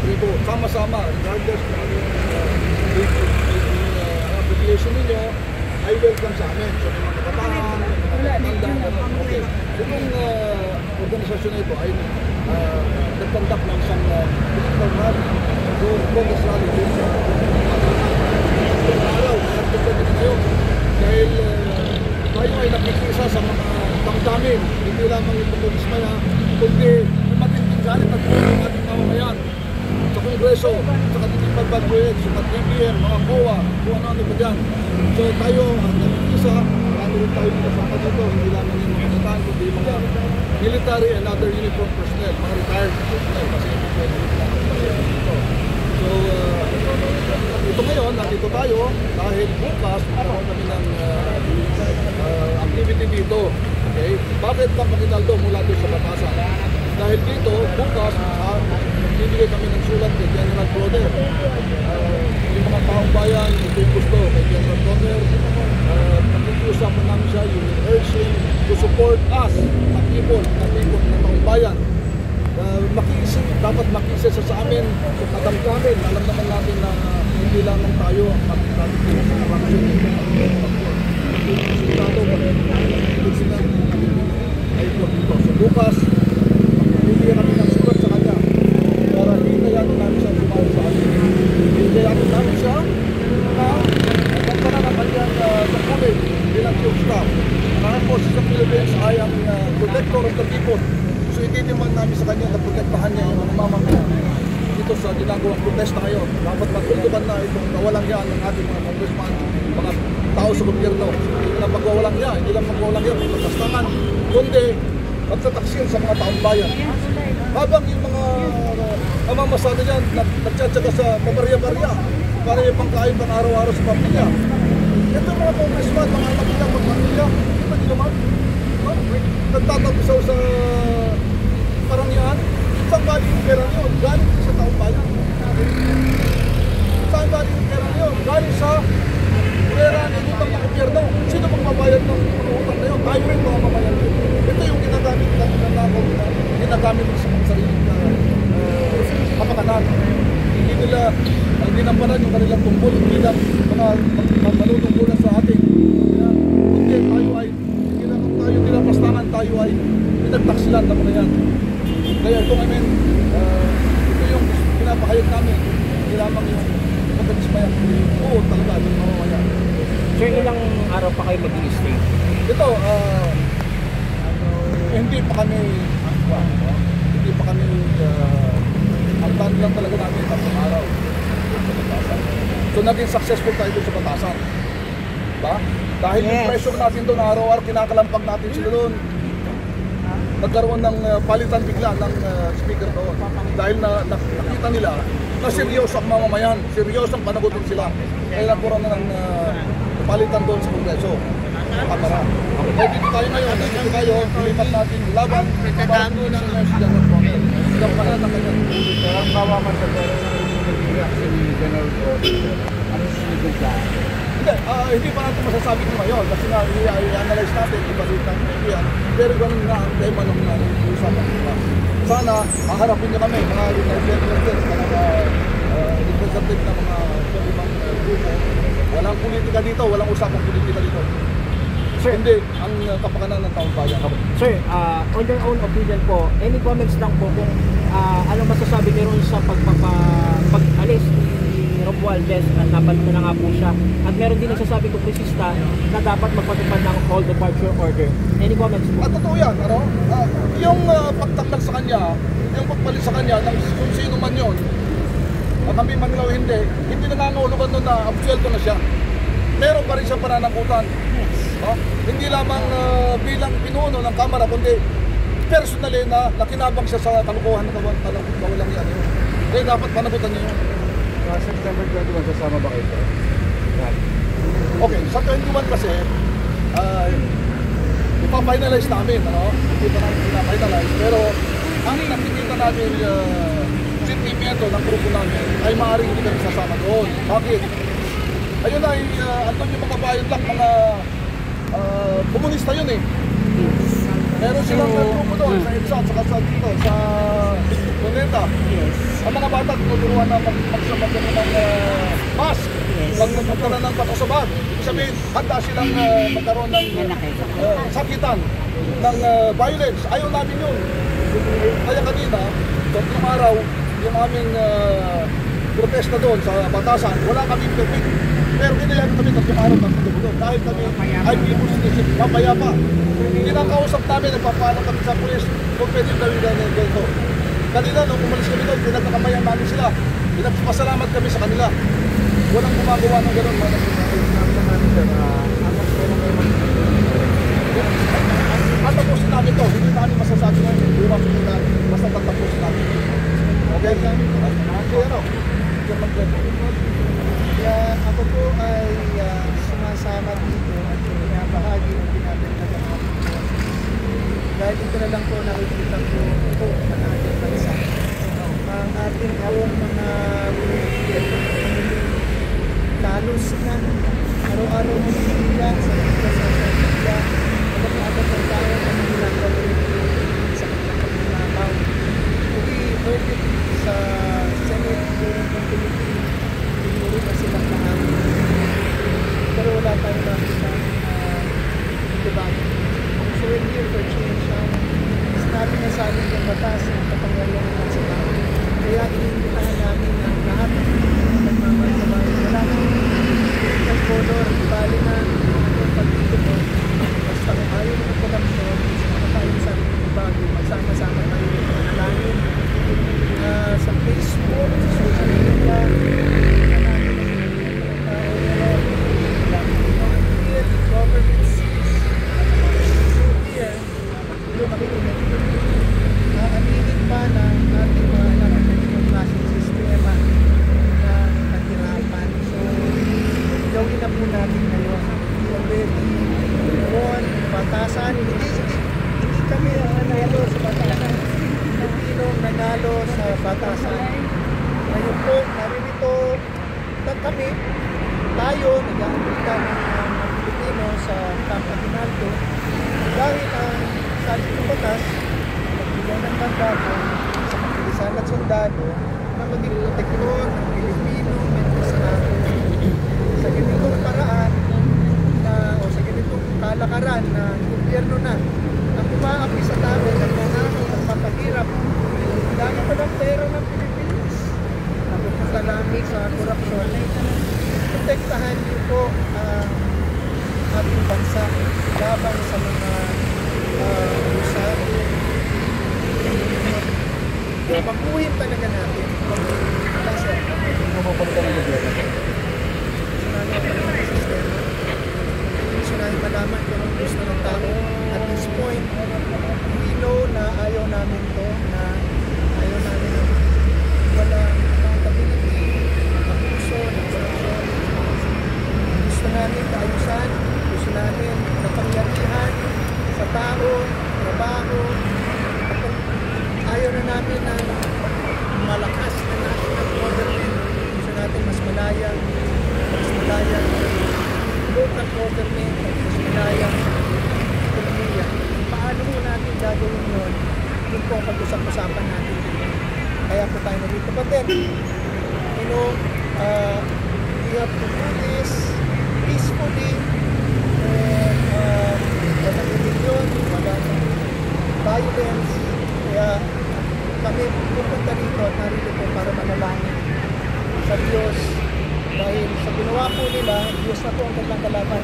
tribo. Sama-sama, regardless kung ano yung application ninyo, ay welcome sa amin. So, mga kabataan, mga matanda, okay. Itong organisasyon na ito ay nagconduct ng isang political rally o protest rally doon sa araw na nagtutulad na ngayon dahil tayo ay nakikisa sa mga damdamin, hindi lamang yung populismo na, kundi yung matinding galit at buhay ng ating mamamayan sa Kongreso, sa kanilang pagbabayad, sa DBM, mga COA, kung ano-ano pa dyan. So tayo ang nakikisa, ano rin tayo kasama dito, hindi lamang yung mga kataan, kundi yung mga military and other uniform personnel, mga retired personnel, kasi dito. So, ito ngayon, nandito tayo dahil bukas magkaroon kami ng activity dito. Okay? Bakit ba Maguinaldo mula doon sa batasan? Dahil dito, bukas, bibigay kami ng sulat kay General Broder. Yung mga taong bayan, ito yung gusto kay General Broder. Nakikiusapan namin siya, you will urge him to support us, the people, ng taong bayan. Dapat makisa sa amin, nadamdamin, alam naman natin na hindi lamang tayo ang natin sa corruption. So bukas, bibigyan kami ng sulat sa kanya para hikayatin namin siya sumali sa atin. Hikayatin namin siya na magpapara ng kanyang kapulit bilang chief staff. Ang Forces of Philippines ay ang protector of the people. So ititiman namin sa kanya na protektahan niya yung mga mamamayan dito sa ginagawang protesta ngayon. Dapat matulungan na itong kawalang yan ng ating mga congressman, mga tao sa gobyerno. Hindi lang magwawalang yan, hindi lang magwawalang yan, magpapastangan, kundi magtataksil sa mga taong bayan. Habang yung mga mamamasada niyan nagtsatsaga sa pabarya-barya para yung pangkain pang araw-araw sa pamilya. Ito mga congressman, mga anak nilang magpamilya, ito din naman. Nagtatapusaw sa karangyaan, saan galing yung pera niyo? Galing sa taong bayan. Saan galing yung pera niyo? Galing sa pera ng utang ng gobyerno. Sino magbabayad ng utang na yun? Tayo rin mga mamayan. Ito yung ginagamit ginagamit sa mga sariling kapakanan. Hindi nila ginamparan yung kanilang tungkol, hindi lang mga manutungkulan sa ating. Kundi tayo ay tayo nilapastangan, tayo ay pinagtaksilan na mga yan. Kaya ito ngayon, ito yung pinapahayag namin, hindi lamang yung kapag-ismayan, oo talaga, yung mamamayan. Sir, ilang araw pa kayo mag-i-stay? Ito, hindi pa kami, ang plan lang talaga namin tatlong araw sa batasan. So naging successful tayo doon sa batasan. Diba? Dahil yung pressure natin doon, araw-araw kinakalampag natin sila doon. Nagkaroon ng palitan bigla ng speaker doon. Dahil nakita nila na seryoso ang mamamayan, seryoso ang panagutin sila. Kaya nagkaroon na ng palitan doon sa Kongreso. Kamara. Kaya dito tayo ngayon, dito tayo, lipat natin laban para doon sa General Broder. Silang pala na kanyang ang kawaman sa pera si General Broder. Ano sinigil ka? Hindi pa natin masasabi ko ngayon kasi nga i-analyze natin, ibalita ng media, pero ganun nga ang tema ng usapan nila. Sana maharapin niya kami, mga representative, mga representative na mga ibang grupo. Walang politika dito, walang usapang politika dito. Sir, hindi ang kapakanan ng taong bayan. Sir, on your own opinion po, any comments lang po kung anong masasabi niyo ron sa pag-alis ni Romualdez at nabanto na nga po siya. At meron din nagsasabi kongresista na dapat magpatupad ng all departure order. Any comments po? At totoo yan, ano? Yung pagtaklag sa kanya, yung pagpalit sa kanya ng kung sino man yun, at kami Manilaw hindi nangangahulugan nun na absuelto na siya. Meron pa rin siyang pananagutan. Hindi lamang bilang pinuno ng Kamara, kundi personally na nakinabang siya sa kalukuhan ng kawalang yan. Kaya dapat panagutan niya yun. September 21, sasama ba kayo? Okay, sa 21 kasi, ipa-finalize namin, ano? Hindi pa namin pina-finalize, pero ang nakikita namin sentimiento ng grupo namin ay maaaring hindi kami sasama doon. Bakit? Ayun ay, andun yung mga bayan lang, mga komunista yun eh. Meron silang grupo doon sa EDSA, saka sa dito, sa Luneta. Ang mga bayan bata, tinuturuan na magsabag ng mask. Pag napunta na ng bato sa bag, ibig sabihin, handa silang magkaroon ng sakitan, ng violence. Ayaw namin yun. Kaya kanina, tatlong araw, yung aming protesta doon sa batasan, wala kaming perfect. Pero kinayan kami tatlong araw ng doon dahil kami ay people citizen, mapayapa. Kinakausap namin, nagpapaalam kami sa pulis kung pwede gawin na ganito. Kanina, nung umalis kami doon, pinagkakamayan namin sila. Pinagpasalamat kami sa kanila. Walang gumagawa ng gano'n. At tapusin namin to. Hindi namin masasabi namin. Buwang kita. Basta tatapusin namin. Okay? Ano? Kaya ako po ay sumasama dito at pinabahagi ng pinapagdagang ako. Dahil dito na lang po nakikita ko ito ang ating bansa. Ang ating pong mga lalos na araw-araw ng media, sa social media, agad-agad ng tao ang ginagawin sa kanilang pagmamaw. Hindi pwede sa Senate ng Pilipinas, tinuro na silang lahat. Pero wala tayong nakita debate. So we're here for change. Sinabi na sa amin yung batas ng kapangyarihan ng sa tao. Kaya iniimbitahan namin ang lahat ng nagmamagsabayan. Wala na political color, bali na ang pagdito mo. Basta kung ayaw ng korupsyon, sama tayo sa bago, magsama-sama tayo ng panalangin. Sa Facebook, sa social media, government sees here, ito makikinig. Aminin pa na ating mga anak ng klaseng sistema na naghirapan. So, gawin na po natin ngayon. Already, noon, batasan, hindi kami ang nanalo sa batasan. Pilipinong nanalo sa batasan. Ngayon po, naririto kami, tayo, nag-aambita ng Pilipino sa Camp Aguinaldo dahil ang sabi ng batas, nagbigay ng mandato sa kapulisan at sundalo na maging proteksyon ng Pilipino at sa sa ganitong paraan na, o sa ganitong kalakaran na gobyerno na ang umaapi sa tao, nagnanakaw at papahirap. Dami pa ng pera ng Pilipinas. Napupunta namin sa korupsyon. Protektahan niyo po ang ating bansa laban sa mga usado. Baguhin talaga natin. Wala sir. Pumapalitan ng gobyerno. Sunalo pa rin ang sistema. Gusto namin malaman kung ang gusto ng tao. At this point, we know na ayaw namin to, na ayaw namin walang accountability, abuso, ng korupsyon. Gusto namin kaayusan, gusto namin kapangyarihan sa tao, trabaho. Ayaw na namin ng malakas na national government. Gusto natin mas malayang local government, mas malayang ekonomiya. Paano mo natin gagawin yun? Yun po ang pag-usap-usapan natin. Kaya po tayo narito. But then, you know, we have to do this peacefully and walang rebellion, walang violence. Kaya kami pupunta dito at narito para manalangin sa Diyos dahil sa ginawa po nila, Diyos na po ang kanilang kalaban.